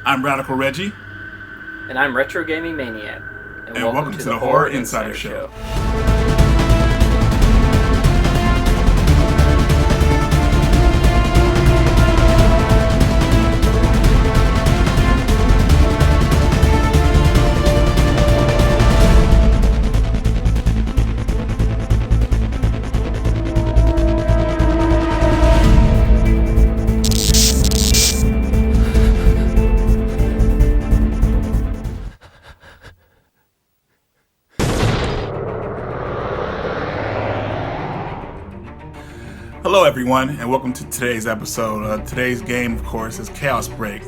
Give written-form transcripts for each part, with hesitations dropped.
I'm Radical Reggie, And I'm Retro Gaming Maniac. and welcome to the Horror Insider Show. Hello, everyone, and welcome to today's episode. Today's game, of course, is Chaos Break.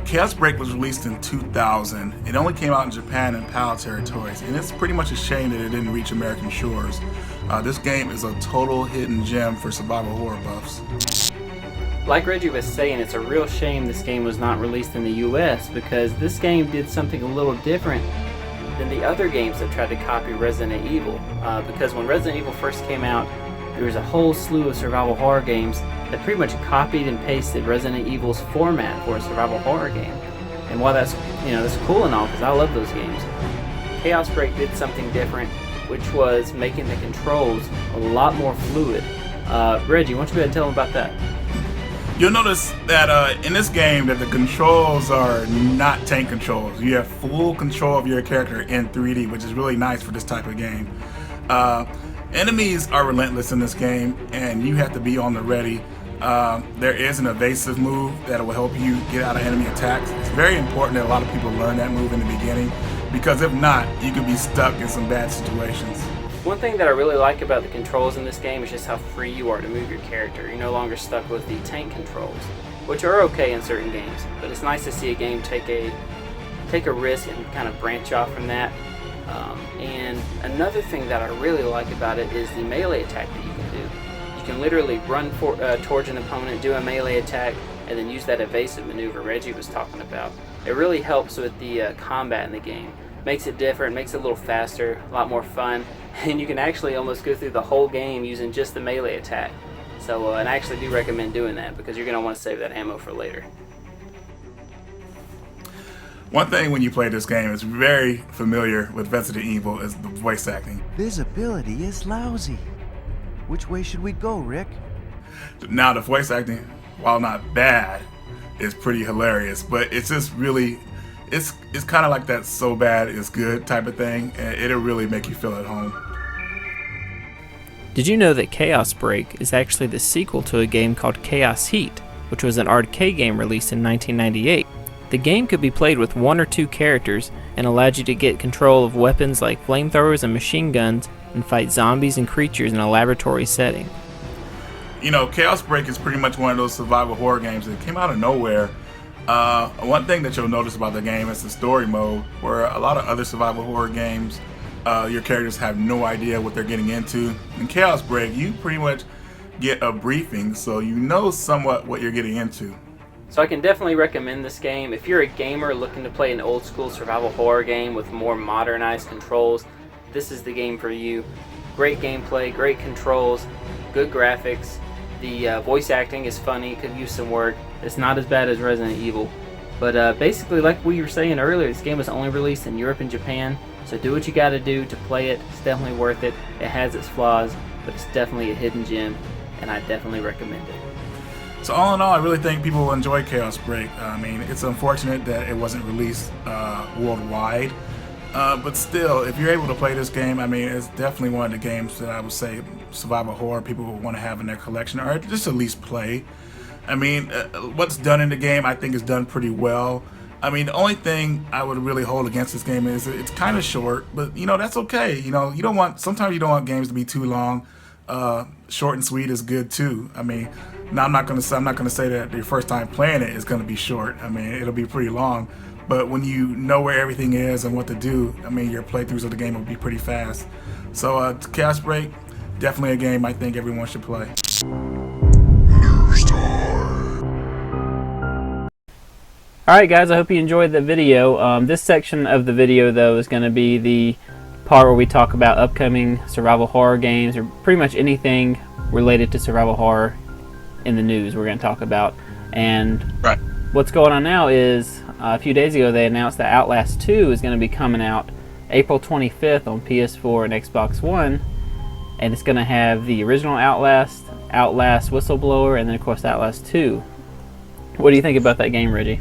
Chaos Break was released in 2000. It only came out in Japan and PAL territories, and it's pretty much a shame that it didn't reach American shores. This game is a total hidden gem for survival horror buffs. Like Reggie was saying, it's a real shame this game was not released in the US because this game did something a little different than the other games that tried to copy Resident Evil. Because when Resident Evil first came out, there was a whole slew of survival horror games that pretty much copied and pasted Resident Evil's format for a survival horror game. And while that's cool and all, because I love those games, Chaos Break did something different, which was making the controls a lot more fluid. Reggie, why don't you go ahead and tell them about that? You'll notice that in this game that the controls are not tank controls. You have full control of your character in 3D, which is really nice for this type of game. Enemies are relentless in this game, and you have to be on the ready. There is an evasive move that will help you get out of enemy attacks. It's very important that a lot of people learn that move in the beginning, because if not, you could be stuck in some bad situations. One thing that I really like about the controls in this game is just how free you are to move your character. You're no longer stuck with the tank controls, which are okay in certain games, but it's nice to see a game take a risk and kind of branch off from that. And another thing that I really like about it is the melee attack that you can do. You can literally run towards an opponent, do a melee attack, and then use that evasive maneuver Reggie was talking about. It really helps with the combat in the game. Makes it different, makes it a little faster, a lot more fun, and you can actually almost go through the whole game using just the melee attack. So, and I actually do recommend doing that because you're going to want to save that ammo for later. One thing when you play this game is very familiar with Resident Evil is the voice acting. Visibility is lousy. Which way should we go, Rick? Now the voice acting, while not bad, is pretty hilarious, but it's just really, it's kind of like that so bad it's good type of thing, and it'll really make you feel at home. Did you know that Chaos Break is actually the sequel to a game called Chaos Heat, which was an arcade game released in 1998? The game could be played with one or two characters and allowed you to get control of weapons like flamethrowers and machine guns and fight zombies and creatures in a laboratory setting. You know, Chaos Break is pretty much one of those survival horror games that came out of nowhere. One thing that you'll notice about the game is the story mode, where a lot of other survival horror games, your characters have no idea what they're getting into. In Chaos Break, you pretty much get a briefing, so you know somewhat what you're getting into. So I can definitely recommend this game. If you're a gamer looking to play an old school survival horror game with more modernized controls, this is the game for you. Great gameplay, great controls, good graphics. The voice acting is funny, could use some work. It's not as bad as Resident Evil. But basically, like we were saying earlier, this game was only released in Europe and Japan. So do what you gotta do to play it. It's definitely worth it. It has its flaws, but it's definitely a hidden gem, and I definitely recommend it. So all in all, I really think people will enjoy Chaos Break. I mean, it's unfortunate that it wasn't released worldwide. But still, if you're able to play this game, I mean, it's definitely one of the games that I would say survival horror people would want to have in their collection, or just at least play. I mean, what's done in the game, I think is done pretty well. I mean, the only thing I would really hold against this game is it's kind of short, but you know, that's okay. You know, sometimes you don't want games to be too long. Short and sweet is good too. I mean, now I'm not gonna say that your first time playing it is gonna be short. I mean, it'll be pretty long. But when you know where everything is and what to do, I mean, your playthroughs of the game will be pretty fast. So, Chaos Break, definitely a game I think everyone should play. Alright guys, I hope you enjoyed the video. This section of the video though is going to be the part where we talk about upcoming survival horror games, or pretty much anything related to survival horror in the news we're going to talk about. And right. what's going on now is a few days ago they announced that Outlast 2 is going to be coming out April 25th on PS4 and Xbox One, and it's going to have the original Outlast, Outlast Whistleblower, and then of course Outlast 2. What do you think about that game, Reggie?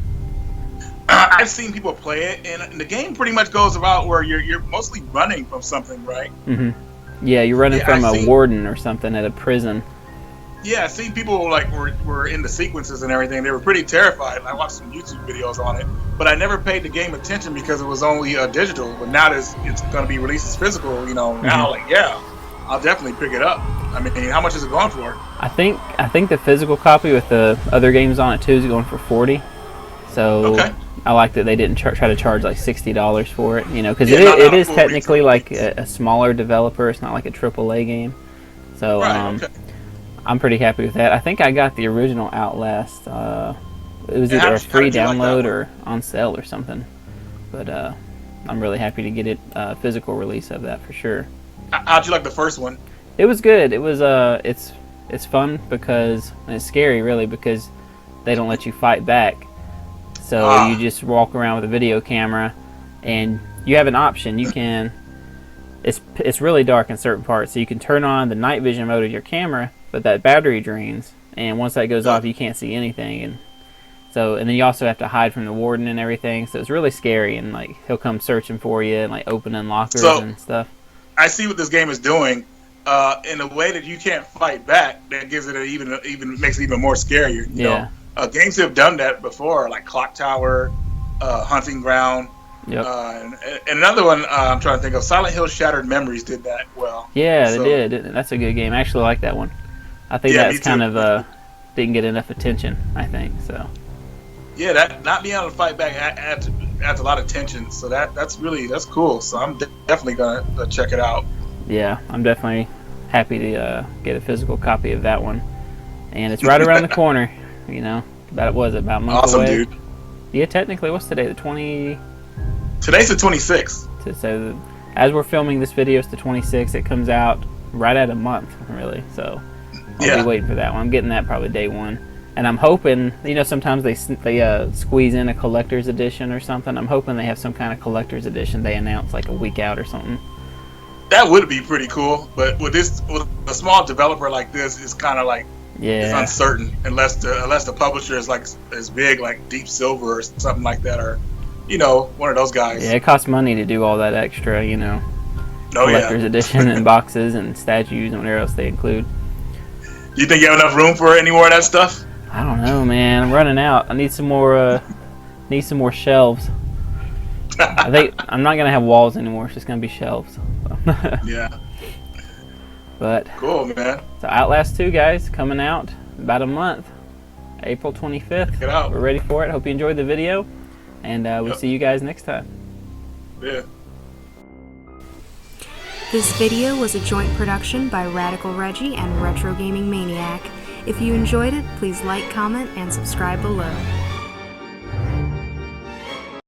I've seen people play it, and the game pretty much goes about where you're mostly running from something, right? Mm-hmm. Yeah, you're running from a warden or something at a prison. Yeah, I seen people like were in the sequences and everything. They were pretty terrified. I watched some YouTube videos on it, but I never paid the game attention because it was only digital. But now it's going to be released as physical. You know, now like I'll definitely pick it up. I mean, how much is it going for? I think the physical copy with the other games on it too is going for $40. So I like that they didn't try to charge like $60 for it. You know, because it is technically like a smaller developer. It's not like a AAA game. So I'm pretty happy with that. I think I got the original Outlast. It was either a free download or on sale or something. But I'm really happy to get it physical release of that for sure. How'd you like the first one? It was good. It was it's fun because and it's scary really because they don't let you fight back. So you just walk around with a video camera, and you have an option. You can. It's really dark in certain parts, so you can turn on the night vision mode of your camera, but that battery drains, and once that goes off, you can't see anything. And then you also have to hide from the warden and everything. So it's really scary, and like he'll come searching for you and like opening lockers and stuff. I see what this game is doing. In a way that you can't fight back, that gives it even makes it even more scarier. You know? Games have done that before, like Clock Tower, Hunting Ground. Yep. And another one I'm trying to think of, Silent Hill Shattered Memories did that well. Yeah, they did. That's a good game. I actually like that one. I think that's kind of didn't get enough attention, I think. So. Yeah, that not being able to fight back adds a lot of tension. So that's cool. So I'm definitely gonna check it out. Yeah, I'm definitely happy to get a physical copy of that one, and it's right around the corner. You know, about a month awesome, away. Dude. Yeah, technically, what's today? The 20. Today's the 26th. So, as we're filming this video, it's the 26th. It comes out right at a month, really. So, I'll be waiting for that one. I'm getting that probably day one. And I'm hoping, you know, sometimes they squeeze in a collector's edition or something. I'm hoping they have some kind of collector's edition they announce like a week out or something. That would be pretty cool. But with a small developer like this, it's kind of like it's uncertain unless the publisher is like as big like Deep Silver or something like that, or you know, one of those guys. Yeah, it costs money to do all that extra, you know, collector's edition and boxes and statues and whatever else they include. Do you think you have enough room for any more of that stuff? I don't know, man. I'm running out. I need some more. Shelves. I think I'm not gonna have walls anymore. It's just gonna be shelves. Yeah. But cool, man. So Outlast 2, guys, coming out in about a month, April 25th. Get out. We're ready for it. Hope you enjoyed the video, and we'll see you guys next time. Yeah. This video was a joint production by Radical Reggie and Retro Gaming Maniac. If you enjoyed it, please like, comment, and subscribe below.